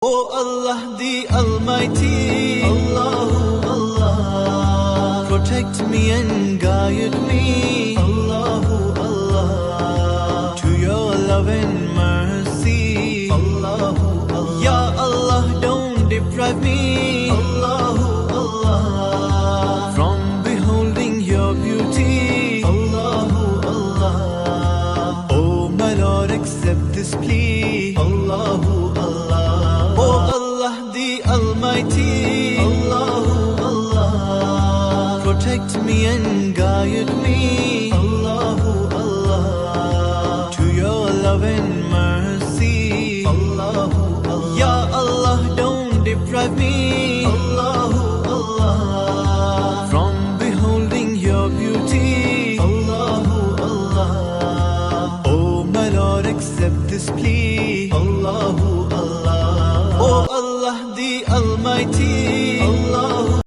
O Allah the Almighty, Allahu Allah, protect me and guide me, Allahu Allah, to your love and mercy, Allahu Allah. Ya Allah, don't deprive me, Allahu Allah, from beholding your beauty, Allahu Allah. Oh my Lord, accept this plea, Allahu Allah. O Allah the Almighty, Allahu Allah, protect me and guide me, Allahu Allah, to your love and mercy, Allahu Allah. Ya Allah, don't deprive me, Allahu Allah, from beholding your beauty, Allahu Allah. Oh my Lord, accept this plea, Allahu Allah. O Allah the Almighty,